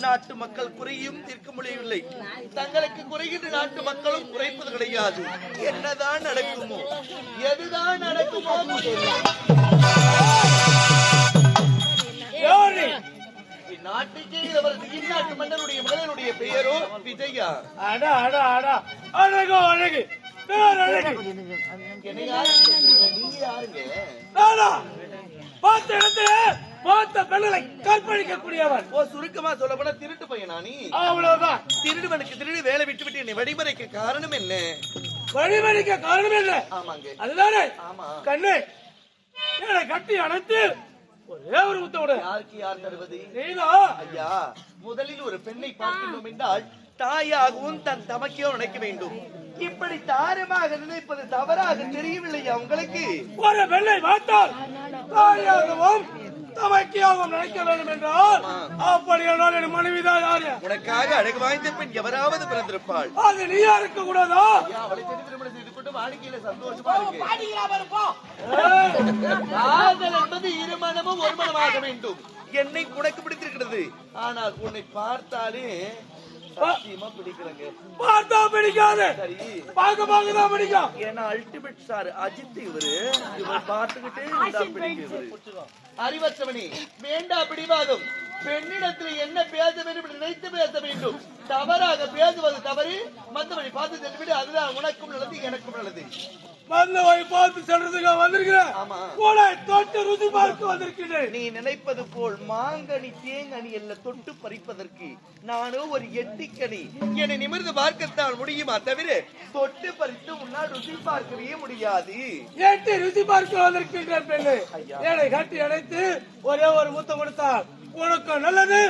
நாட்டு மக்கள் குறையும் தீர்க்க முடியவில்லை. தங்களுக்கு குறைகின்ற நாட்டு மக்களும் குறைப்பது கிடையாது. என்னதான் நடக்குமோ, எதுதான் நடக்குமோ நாட்டுக்கே இந்நாட்டு மன்னனுடைய மகனுடைய பெயரோ விஜயா. அடா அடா அடா அழகோ அழகு நீங்க யாருங்க? பார்த்த இடத்துல பார்த்த பெண்களை கற்பழிக்கக்கூடியவன். ஓ, சுருக்கமா சொல்ல போனா திருட்டு பையனா நீ? அவ்வளவுதான். திருடுவனுக்கு திருடு வேலை விட்டு விட்டு என்னை வழிமறைக்க காரணம் என்ன? வழிமறைக்க காரணம் என்ன? ஆமாங்க, அதுதானே. ஆமா. கண்ணு என்னை கட்டி அணைத்து ஒரே ஒரு முத்தோட. யாருக்கு யார் தருவது? நீதான். ஐயா, முதலில் ஒரு பெண்ணை பார்க்கணும் என்றால் தாயாகவும் தன் தமக்கையும் நினைக்க வேண்டும். இப்படி தாரமாக நினைப்பது தவறாக தெரியவில்லையா உங்களுக்கு? ஒரு பெண்ணை பார்த்தால் தாயாகவும் தமக்கையாகவும் நினைக்க வேண்டும் என்றால் அப்படியானால் என் மனைவிதான் யாரு? உனக்காக அழகு வாய்ந்த பெண் எவராவது பிறந்திருப்பாள். அது நீயா இருக்க கூடாதா? அவளை திருமணம் செய்து கொண்டு வாடிக்கையில சந்தோஷமா இருக்கு. காதல் என்பது இருமனமும் ஒரு மனமாக வேண்டும். என்னை உனக்கு பிடித்திருக்கிறது, ஆனால் உன்னை பார்த்தாலே சத்தியமா பிடிக்கிறங்க. பார்த்தா பிடிக்காது, சரி பார்க்கதான் பிடிக்கும். ஏன்னா அல்டிமேட் சார் அஜித் இவர் பார்த்துக்கிட்டே இருந்தா பிடிக்கும். அறிவற்றவனி வேண்டா பிடிவாதம். பெண்ணிடத்தில் என்ன பேச வேண்டும் நினைத்து பேச வேண்டும். தவறாக பேசுவது தவறு. மற்றபடி பார்த்து சென்று அதுதான் உனக்கும் நல்லது எனக்கும் நல்லது. வந்தவை பார்த்து செல்றதுக்கு வந்திருக்கிறேன். தொட்டு ருசி பார்த்து வந்திருக்கிறேன். நீ நினைப்பது போல் மாங்கனி தேங்கனி அல்ல தொட்டு பறிப்பதற்கு. நானும் ஒரு எட்டிக்கனி. என்னை நிமிர்ந்து பார்க்கத்தான் முடியுமா தவிர தொட்டு பறித்து உன்னால் ருசி பார்க்கவே முடியாது. எட்டி ருசி பார்க்க வந்திருக்கின்ற பெண்ணு என்னை கட்டி அணைத்து ஒரே ஒரு முத்தம் கொடுத்தால் உனக்கு நல்லது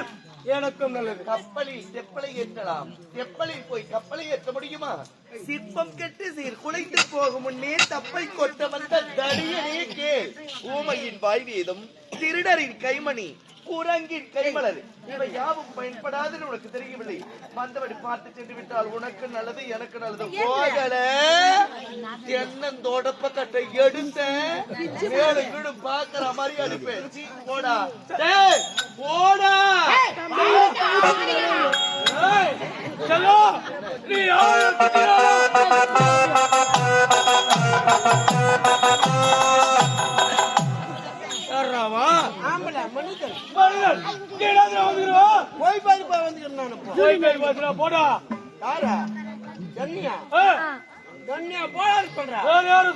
எனக்கும் நல்லது. கப்பலில் தெப்பலை ஏற்றலாம். தெப்பலில் போய் கப்பலை ஏற்ற முடியுமா? சிற்பம் கெட்டு சீர் குலைந்து போகும் முன்னே தப்பை கொட்ட வந்த தடியனே கேள். ஊமையின் வாய்வேதம், திருடரின் கைமணி, குரங்கின் கைமலர் இவை யாவும் பயன்படாதுன்னு உனக்கு தெரியவில்லை. வந்தபடி பார்த்து சென்று விட்டால் உனக்கு நல்லது எனக்கு நல்லது. போகல தென்னந்தோடப்ப கட்டை எடுத்த மேலும் வீடு பாக்குற மாதிரி அனுப்பேன். போடா போடா. போடா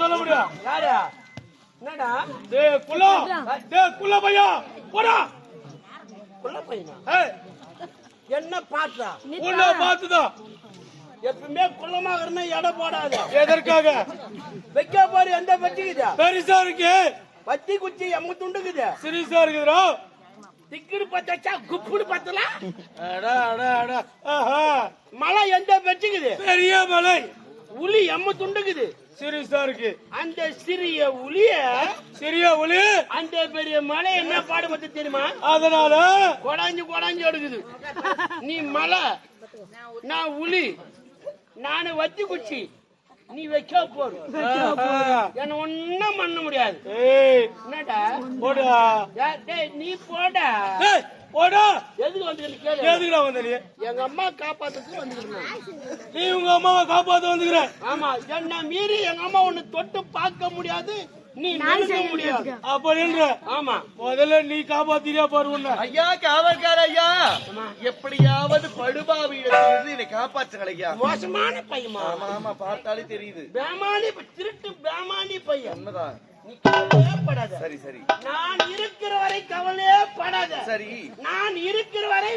சொல்ல முடியும். என்னடா குள்ள பையா போடா. என்ன பார்த்தா உன்ன பார்த்துதான் எப்பவுமே குள்ளமாக இருந்தா எடை போடாத. எதற்காக? வைக்க பாரு எந்த பட்டிக்குதா பெருசா இருக்கு. பத்தி குச்சி எம்ம துண்டுக்குது. சிறுசா இருக்குதுரா. திக்குடு பத்தா குப்புடு பத்தலாம். மலை எந்த பட்டிக்குது? பெரிய மலை. உளி எம்ம துண்டுக்குது. சிறுசா இருக்கு. அந்த சிறிய உளி அந்த பெரிய மலை என்ன பாடுபட்டு தெரியுமா? அதனால கொடாஞ்சு எடுக்குது. நீ மலை, நான் உளி, நானு வத்தி குச்சி, நீ வைக்க போற என்ன ஒண்ணும் பண்ண முடியாது. என்னடா போடா நீ போடா போடா. எதுக்கு வந்து கேளு. எதுக்குடா வந்த நீ? எங்க அம்மா காப்பாத்துக்கு வந்துக்கிறேன். நீ உங்க அம்மாவை காப்பாத்த வந்துக்கிற? ஆமா, என்ன மீறி எங்க அம்மா ஒண்ணு தொட்டு பார்க்க முடியாது, நீ நினைக்க முடியாது. அப்படின்ற? ஆமா, முதல்ல நீ காப்பாத்திரியா பாரு உன்ன. ஐயா காவல்கார ஐயா, எப்படியாவது படுபாவி இடத்திலிருந்து என்னை காப்பாற்றுங்கள் ஐயா. மோசமான பையன். ஆமா ஆமா, பார்த்தாலே தெரியுது. பேமானி திருட்டு பேமானி பையன். உண்மைதான். நீ கவலையே படாத. சரி சரி, நான் இருக்கிற வரை கவலையே படாத. சரி, நான் இருக்கிற வரை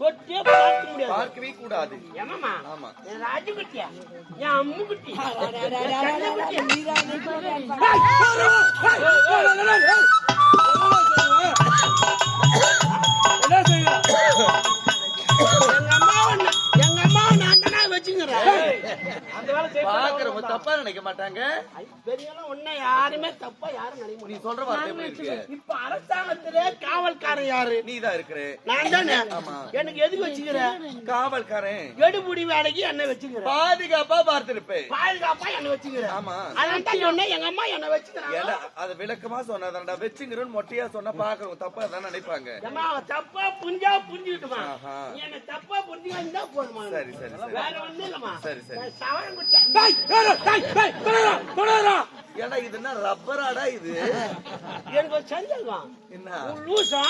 தொட்டே பார்க்க முடியாது, பார்க்கவே கூடாது. ஏமாமா? ஆமா, என் ராஜகுட்டியா, என் அம்மு குட்டி, எங்க அம்மாவை நான் தானே வச்சுக்கிறேன். பாக்குறவங்க தப்பா நினைக்க மாட்டாங்க. பெரியவங்க உன்னை யாருமே தப்பா யாரும் நினைக்க நீ முடியும். சொல்ற வார்த்தை எப்படி இருக்கு? இப்ப அரசாங்கத்திலே காவல்காரன் யாரு? நீதான் இருக்கிற. நான் தானே. ஆமா. எனக்கு எதுக்கு வச்சுக்கிற? காவல்காரன். எடுபுடி வேலைக்கு என்ன வச்சுக்கிற? பாதுகாப்பா பார்த்திருப்பேன். பாதுகாப்பா என்ன வச்சுக்கிற? ஆமா. அதான் தான் சொன்னேன், எங்க அம்மா என்ன வச்சுக்கிறாங்க. அது விளக்கமா சொன்னதான்டா. வச்சுங்கிறன்னு மொட்டையா சொன்னா பாக்குறவங்க தப்பா தான் நினைப்பாங்க. ஏம்மா, தப்பா புரிஞ்சா புரிஞ்சுக்கிட்டுமா. ஆஹா. நீ என்ன தப்பா புரிஞ்சுக்கிட்டா போதுமா. சரி சரி சரி. வேற ஒண்ணும் இல்லம்மா. சரி சரி. நான் சவரம் குடிச்சேன். ஏன்னா இது என்ன ரப்பராடா இது? எனக்கு ஒரு சந்தேகம். என்ன? லூசா?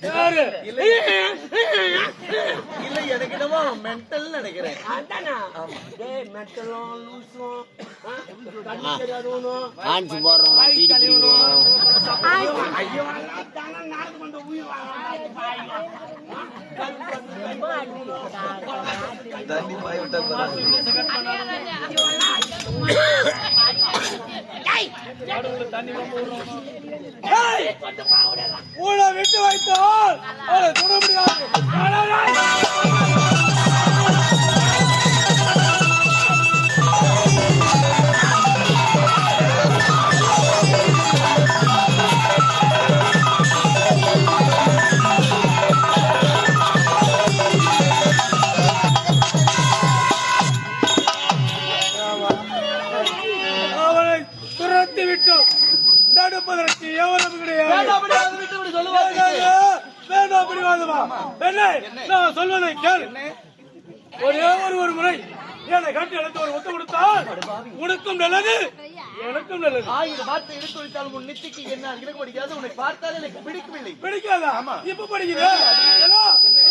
யாரு? இல்ல இல்ல எனக்கு என்னமோ மென்டல் நினைக்கிறேன். அதானா? டேய், மெட்டலும் லூசும் கண்ணு தெரியாதவனும் ஆன்ஸ் போடுறோம் கை வீடு கழுவணும். ஐயோ, எல்லாம் தானே நாக்கு கொண்டு உயிர் வாங்கலாம். தண்ணி பாய் விட்டா பாரு. ஊழ விட்டு வைத்தால் அவளை தொட முடியாது. அவளை துரத்தி விட்டோம். தடுப்பதற்கு எவரும் கிடையாது. வேண்டாம் பிடிவாதமா? பெண்ணே, நான் சொல்வதை கேள். ஒரே ஒரு முறை என்னை கட்டி அழைத்து ஒரு முத்தம் கொடுத்தால் உனக்கும் நல்லது, எனக்கும் நல்லது. ஆயிரம் வார்த்தை எடுத்து வைத்தாலும் உன் நெத்திக்கு என்ன எனக்கு படிக்காது. உன்னை பார்த்தாலே எனக்கு பிடிக்கவில்லை. பிடிக்காதா? இப்ப படிக்குது.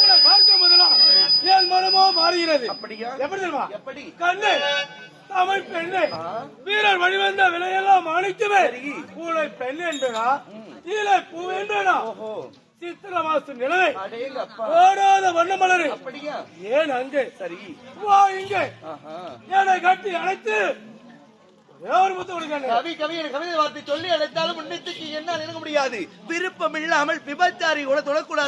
உன்னை பார்க்கும் போதெல்லாம் என் மனமோ மாறுகிறது. அப்படியா? எப்படி தெரியுமா? எப்படி? கண்ணு தமிழ் பெண்ணு வீரர் வழிவந்த விலையெல்லாம் மாணிக்குமே. கூளை பெண் என்பதா கீழே பூ என்பதா சித்திர மாசு நிலவை ஓடாத வண்ண மலரு. அப்படியா? ஏன் அங்கே? சரி வா இங்கே. என்னை கட்டி அழைத்து ஒரு முத்தம் கொடுக்க. கவி கவி எனக்கு கவிதை வார்த்தை சொல்லி அழைத்தாலும் உன் நெத்திக்கு என்ன நினைக்க முடியாது. விருப்பம் இல்லாமல் விபச்சாரி கூட தொடக்கூடாது.